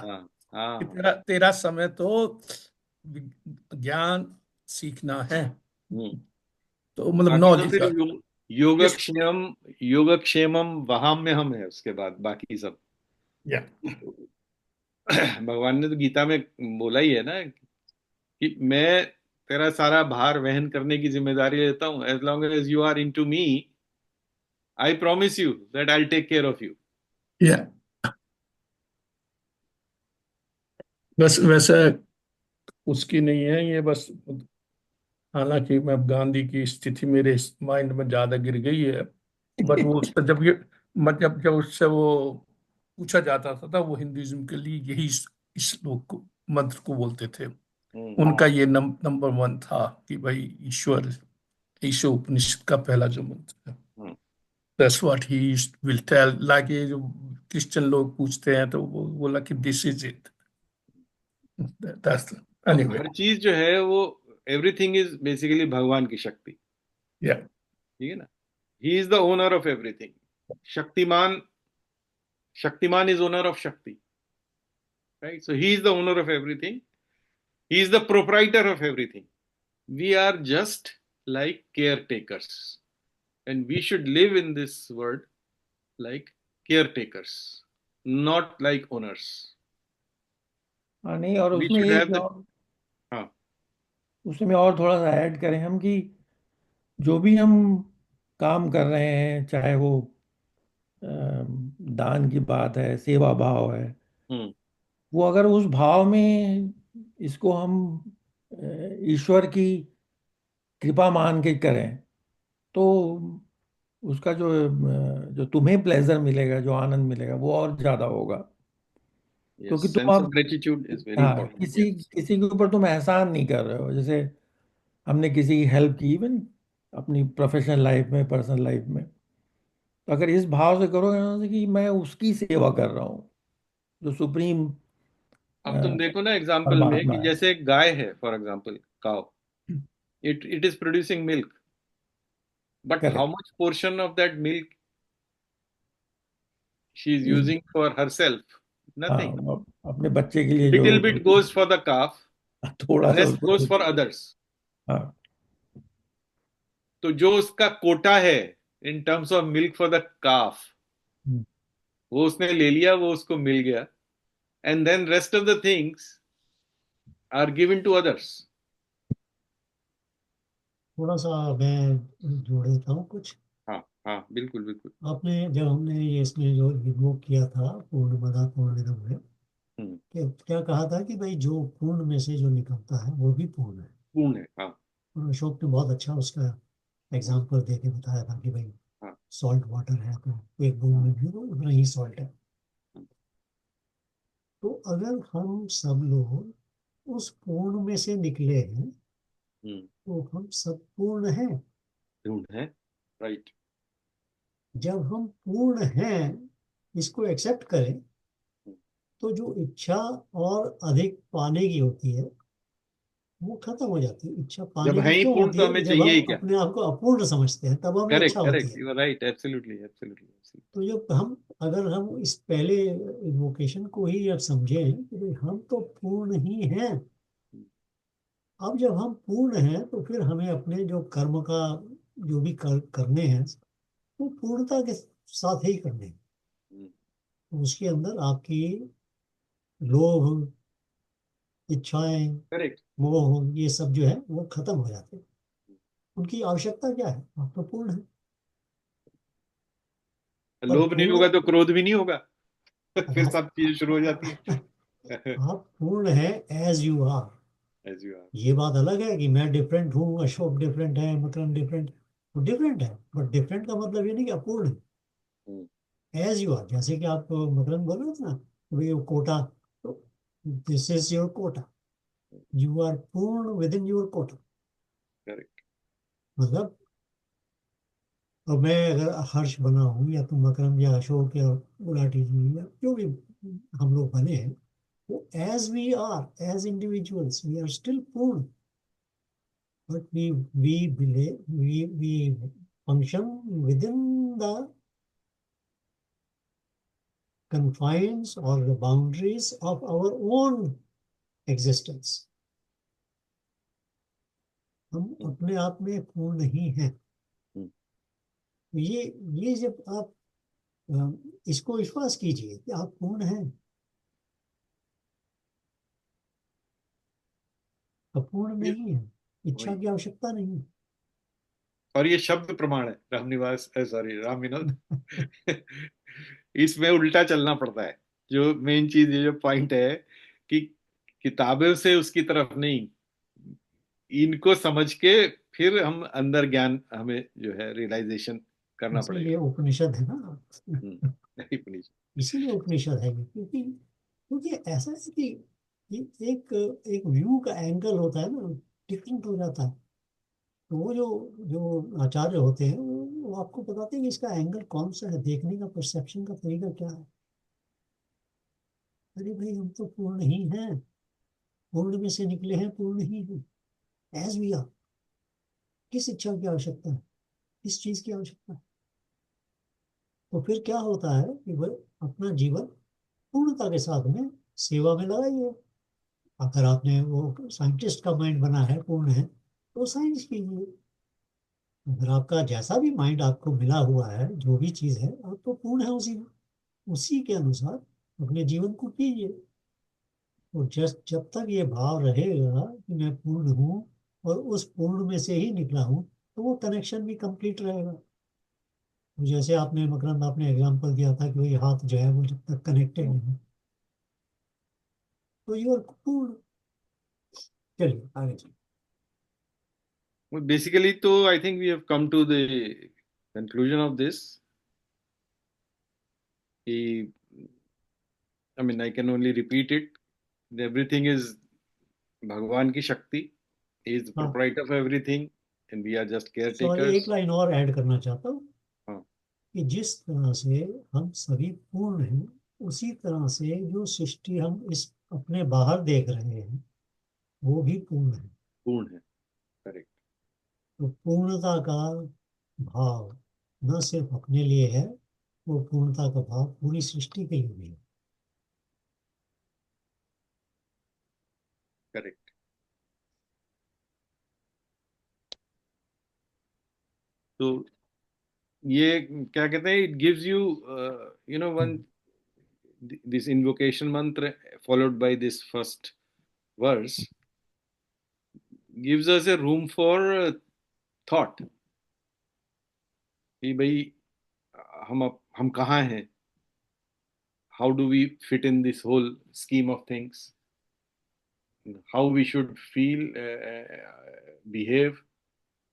हाँ कि हाँ तेरा समय तो ज्ञान सीखना है, हम्म। तो मतलब बाकी तो नॉलेज फिर का। इस योगक्षेमम वहाम में हम है, उसके बाद बाकी सब। या भगवान ने तो गीता में बोला ही है ना कि मैं तेरा सारा भार वहन करने की जिम्मेदारी लेता हूं, as long as you are into me, I promise you that I take care of you. या बस वैसे उसकी नहीं है ये बस। हालांकि मैं अब गांधी की स्थिति मेरे माइंड में ज्यादा गिर गई है, बट वो उस पर जब ये मतलब जब उससे वो पूछा जाता था वो हिंदुइज्म के लिए यही इस श्लोक को मंत्र को बोलते थे। उनका ये नंबर वन था कि भाई ईश्वर, ईशो उपनिषद का पहला जो मंत्र है, that's what he will tell. Like ये जो क्रिश्चियन लोग पूछते हैं तो वो बोला कि दिस इज इट, दैट्स तो एनीवे। हर चीज जो है वो, एवरीथिंग इज बेसिकली भगवान की शक्ति। या ठीक है ना। He is the owner of everything. Shaktiman, Shaktiman is owner of Shakti, right. So he is the owner of everything, he is the proprietor of everything. We are just like caretakers, and we should live in this world like caretakers, not like owners. हाँ नहीं, और We उसमें should एक have the, और, हाँ उसमें और थोड़ा सा ऐड करें हम कि जो भी हम काम कर रहे हैं, चाहे वो दान की बात है, सेवा भाव है, हम्म वो अगर उस भाव में इसको हम ईश्वर की कृपा मान के करें, तो उसका जो तुम्हें प्लेजर मिलेगा, जो आनंद मिलेगा, वो और ज्यादा होगा। yes, क्योंकि तुम sense of अब, gratitude is very हाँ, important. किसी Yes. किसी के ऊपर तुम एहसान नहीं कर रहे हो। जैसे हमने किसी की हेल्प की, इवन अपनी प्रोफेशनल लाइफ में, पर्सनल लाइफ में, तो अगर इस भाव से करोगे ना कि मैं उसकी सेवा कर रहा हूँ, जो सुप्रीम अब तुम देखो ना एग्जाम्पल में परमात्मा कि है। जैसे एक गाय है, फॉर एग्जाम्पल काव, It is producing milk, but how Correct. much portion of that milk she is इस using for herself? Nothing. अपने बच्चे के लिए जो Little bit goes for the calf, थोड़ा सा rest उसको goes for others. हाँ, तो जो उसका कोटा है in terms of milk for the calf, हम्म, वो उसने ले लिया, वो उसको मिल गया, and then rest of the things are given to others. थोड़ा सा मैं जोड़ देता हूँ कुछ। हाँ हाँ, बिल्कुल बिल्कुल। आपने जब हमने ये इसमें जो इन्वोक किया था पूर्णमदा पूर्णमिदम में, हम्म, क्या कहा था कि भाई जो पूर्ण में से जो निकलता है वो भी पूर्ण है। पूर्ण है। हाँ और अशोक ने बहुत अच्छा उसका एग्जाम्पल दे के बताया था कि भाई हाँ सॉल्ट वाटर है तो एक बूंद हाँ में भी वो उतना ही सॉल्ट है। हाँ, तो अगर हम सब लोग उस पूर्ण में से निकले हैं तो हम सब पूर्ण हैं। पूर्ण है, राइट। जब हम पूर्ण हैं, इसको एक्सेप्ट करें, तो जो इच्छा और अधिक पाने की होती है वो खत्म हो जाती है। इच्छा जब पाने है की ही क्यों पूर्ण होती तो है? हमें जब चाहिए हम ही क्या? अपने आप को अपूर्ण समझते हैं तब हमें करेक्ट इच्छा होती करेक्ट, है। You are right, absolutely absolutely. तो जब हम अगर हम इस पहले इन्वोकेशन को ही अब समझें कि भाई हम तो पूर्ण ही हैं। अब जब हम पूर्ण हैं तो फिर हमें अपने जो कर्म का जो भी करने हैं वो पूर्णता के साथ ही करने हैं। तो उसके अंदर आपकी लोभ, इच्छाएं, करेक्ट। मोह, ये सब जो है वो खत्म हो जाते हैं। उनकी आवश्यकता क्या है? आप तो पूर्ण है। और लोभ नहीं पूर्ण होगा तो क्रोध भी नहीं होगा। फिर आप सब चीजें शुरू हो जाती है। आप पूर्ण है as you are. As you are. ये बात अलग है कि मैं डिफरेंट हूँ, अशोक डिफरेंट है, मकरंद डिफरेंट, वो डिफरेंट है, बट डिफरेंट का मतलब ये नहीं कि अपूर्ण है। एज यू आर, जैसे कि आप मकरंद बोल रहे थे ना, भाई वो कोटा, तो this is your quota, you are पूर्ण within your quota. Correct. मतलब अब मैं अगर हर्ष बना हूँ या तुम मकरंद या अशोक या गुलाटी जी या जो भी हम लोग बने हैं, वो as we are as individuals we are still पूर्ण, but we believe we function within the confines or the boundaries of our own existence. हम अपने आप में पूर्ण नहीं हैं। ये जब आप इसको विश्वास कीजिए कि आप पूर्ण हैं, अपूर्ण ये नहीं है, इच्छा वही, की आवश्यकता नहीं है। और ये शब्द प्रमाण है रामनिवास, सॉरी राम विनोद। इसमें उल्टा चलना पड़ता है। जो मेन चीज, ये जो पॉइंट है कि किताबों से उसकी तरफ नहीं, इनको समझ के फिर हम अंदर ज्ञान हमें जो है रियलाइजेशन करना इसीलिए पड़ेगा। उपनिषद है ना। उपनिषद। इसीलिए उपनिषद है ये, क्योंकि क्योंकि ऐसा है कि एक एक व्यू का एंगल होता है ना, डिफरेंट हो जाता है। तो वो जो जो आचार्य होते हैं वो आपको बताते हैं कि इसका एंगल कौन सा है, देखने का परसेप्शन का तरीका क्या है। अरे भाई हम तो पूर्ण ही हैं, पूर्ण में से निकले हैं, पूर्ण ही हैं एज वी आर। किस इच्छा की आवश्यकता है, किस चीज की आवश्यकता है? तो फिर क्या होता है कि वह अपना जीवन पूर्णता के साथ में सेवा में लगाइए। अगर आपने वो साइंटिस्ट का माइंड बना है, पूर्ण है, तो साइंस कीजिए। अगर आपका जैसा भी माइंड आपको मिला हुआ है, जो भी चीज है, आप तो पूर्ण है उसी में, उसी के अनुसार अपने जीवन को कीजिए। तो जस्ट जब तक ये भाव रहेगा कि मैं पूर्ण हूँ और उस पूर्ण में से ही निकला हूँ, तो वो कनेक्शन भी कंप्लीट रहेगा। तो जैसे आपने मकरंद आपने एग्जांपल दिया था कि वही हाथ जो है वो जब तक कनेक्टेड नहीं, तो यू आर पूर्ण। चलिए आगे चलिए। बेसिकली तो I think we have come to the conclusion of this. I mean, I can only repeat it, everything is भगवान की शक्ति, ही इज द हाँ, proprietor of everything and we are just care sorry एक takers. Line और add करना चाहता हूँ हाँ कि जिस तरह से हम सभी पूर्ण हैं, उसी तरह से जो सृष्टि हम इस अपने बाहर देख रहे हैं वो भी पूर्ण है। पूर्ण है, करेक्ट। तो पूर्णता का भाव न सिर्फ अपने लिए है, वो पूर्णता का भाव पूरी सृष्टि के लिए भी है। करेक्ट। तो ये क्या कहते हैं, it gives you you know one, this invocation mantra followed by this first verse gives us a room for thought कि भाई हम कहाँ हैं, how do we fit in this whole scheme of things, how we should feel, behave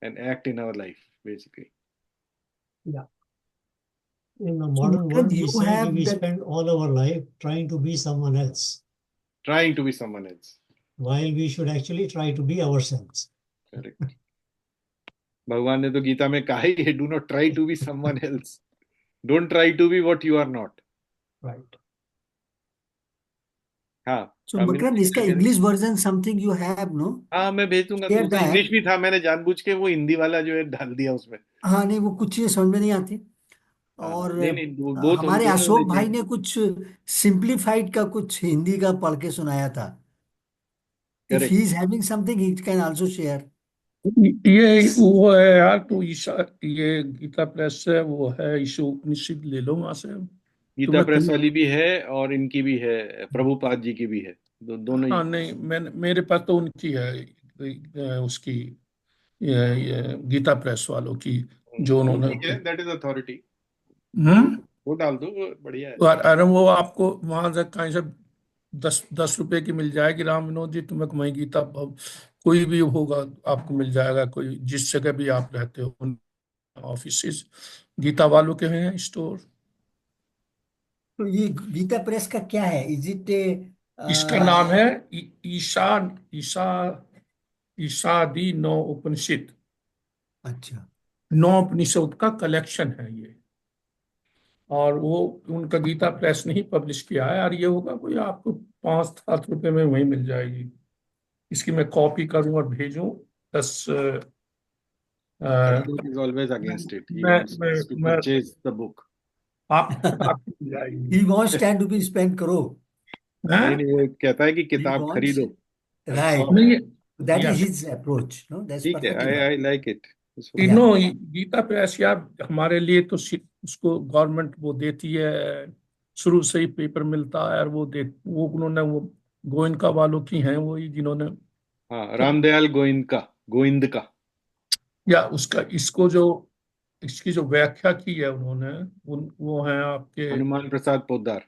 and act in our life basically. Yeah. In the So, modern Makarand, world, we you say that have we that. spend all our life trying to be someone else, Trying to be someone else. while we should actually try to be ourselves. Correct. भगवान ने तो गीता में कहा ही है, do not try to be someone else, don't try to be what you are not. Right. हाँ. So, Makarand, इसका English version something you have, no? हाँ मैं भेज दूंगा. तो Share उसमें that. इंग्लिश भी था, मैंने जानबूझ के वो हिंदी वाला जो है डाल दिया उसमें. हाँ, नहीं, वो कुछ चीजें समझ में नहीं आती। हाँ, और नहीं नहीं, बोथ हमारे दोनों होने अशोक भाई चाहिए. ने कुछ सिंप्लीफाइड का कुछ हिंदी का पढ़ के सुनाया था। If he correct. Is having something he can also share. ये वो है यार, तो ईशा, ये गीता प्रेस से वो है, ईशो उपनिषद ले लो वहां से, गीता तुम्हें प्रेस कहीं। वाली भी है और इनकी भी है, प्रभुपाद जी की भी है, दोनों ही. हाँ नहीं, मेरे पास तो उनकी है, उसकी, ये गीता प्रेस वालों की, जो वो उन्होंने। ठीक है, दैट इज अथॉरिटी. हम्म। वो डाल दो, वो बढ़िया है. अरे वो आपको वहां से कहीं से 10 10 रुपए की मिल जाएगी, राम विनोद जी, तुम्हें वही गीता कोई भी होगा आपको मिल जाएगा, कोई जिस जगह भी आप रहते हो, ऑफिस गीता वालों के हैं स्टोर। तो ये गीता प्रेस का क्या है? इज इट ए? इसका नाम है ईशा ईशा ईशादी नौ उपनिषद। अच्छा। नौ उपनिषद का कलेक्शन है ये, और वो उनका गीता प्रेस ने ही पब्लिश किया है, और ये होगा कोई आपको 5 7 रुपए में वही मिल जाएगी। इसकी मैं कॉपी करूं और भेजूं 10। Ashok is always against it. He मैं wants मैं us to मैं purchase the book. आपको मिल ही जाएगी। Wants time to be spend करो। नहीं हैं? नहीं, वो कहता है कि ही किताब वांट्स, खरीदो. राइट, सौ. नहीं, that yeah is his approach, no, that's ठीक है, perfectly I fine. I like it. Yeah. तीनों गीता प्रेस यार हमारे लिए तो उसको गवर्नमेंट वो देती है, शुरू से ही पेपर मिलता है, और वो उन्होंने वो गोयनका वालों की हैं वही जिन्होंने, हाँ, रामदयाल गोविंद का. या उसका इसको जो इसकी जो व्याख्या की है उन्होंने, वो हैं आपके हनुमान प्रसाद पोद्दार.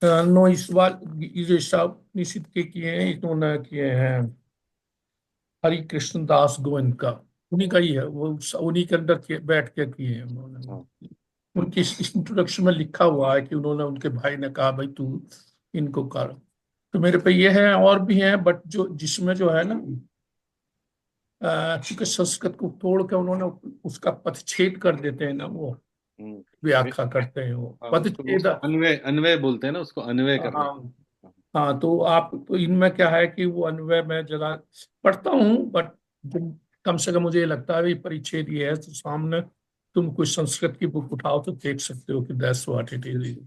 नो, इस बार ये सब निश्चित के किए हैं, इन्होंने किए हैं हरि कृष्ण दास गोयनका, उन्हीं का ही है वो, उन्हीं के अंदर बैठ के किए हैं हाँ. उन्होंने। उनकी इंट्रोडक्शन में लिखा हुआ है कि उन्होंने, उनके भाई ने कहा भाई तू इनको कर। तो मेरे पे ये है, और भी हैं, बट जो जिसमें जो है ना, चूंकि संस्कृत को तोड़ के उन्होंने उसका पदच्छेद कर देते हैं ना, वो हम्म. व्याख्या करते हैं वो हाँ, उसको पदच्छेद। अन्वय अन्वय बोलते हैं ना, उसको अन्वय कर देते हाँ। हाँ, तो आप तो इनमें क्या है कि वो अन्वय में जरा पढ़ता हूँ, बट कम से कम मुझे ये लगता है भाई परिच्छेद ये है, तो सामने तुम कोई संस्कृत की बुक उठाओ तो देख सकते हो कि दैट्स व्हाट इट इज।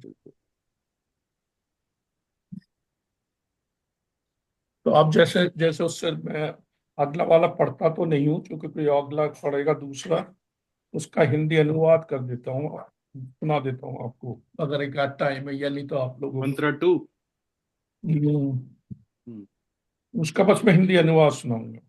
तो अब जैसे जैसे उससे मैं अगला वाला पढ़ता तो नहीं हूँ, क्योंकि कोई अगला पढ़ेगा दूसरा, उसका हिंदी अनुवाद कर देता हूँ, सुना देता हूँ आपको अगर एक आध टाइम है, या नहीं तो आप लोगों को। मंत्र 2. उसका बस मैं हिंदी अनुवाद सुनाऊंगा।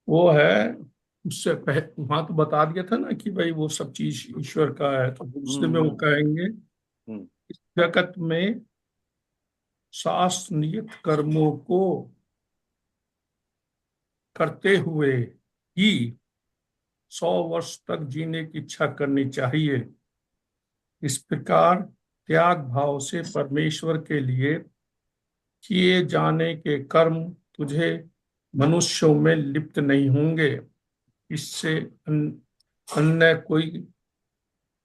वो है, उससे वहां तो बता दिया था ना कि भाई वो सब चीज ईश्वर का है, तो दूसरे में वो कहेंगे इस जगत में शास्त्र नियत कर्मों को करते हुए ही 100 वर्ष तक जीने की इच्छा करनी चाहिए। इस प्रकार त्याग भाव से परमेश्वर के लिए किए जाने के कर्म तुझे मनुष्यों में लिप्त नहीं होंगे। इससे अन्य कोई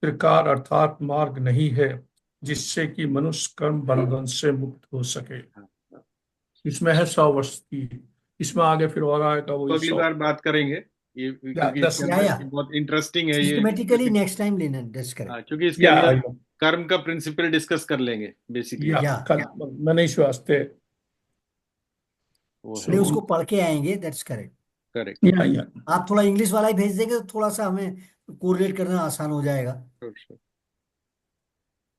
त्रिकार अर्थात मार्ग नहीं है जिससे कि मनुष्य कर्म बंधन से मुक्त हो सके। इसमें है 100 वर्ष की, इसमें आगे फिर और आएगा तो वही अगली 100। बार बात करेंगे ये, क्योंकि इसके या अंदर या बहुत इंटरेस्टिंग है ये, सिस्टमेटिकली क्योंकि नेक्स्ट टाइम लेना डिस्कस करें। हाँ, क्योंकि इसके या अंदर कर्म का प्रिंसिपल डिस्कस कर लेंगे बेसिकली। या या कल मनीष वास्ते। वो है नहीं, सो उसको पढ़ के आएंगे, दैट्स करेक्ट। करेक्ट। या आप थोड़ा इंग्लिश वाला ही भेज देंगे तो थोड़ा सा हमें कोरिलेट करना आसान हो जाएगा।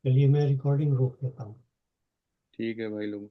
चलिए मैं रिकॉर्डिंग रोक देता हूँ। ठीक है भाई लोग।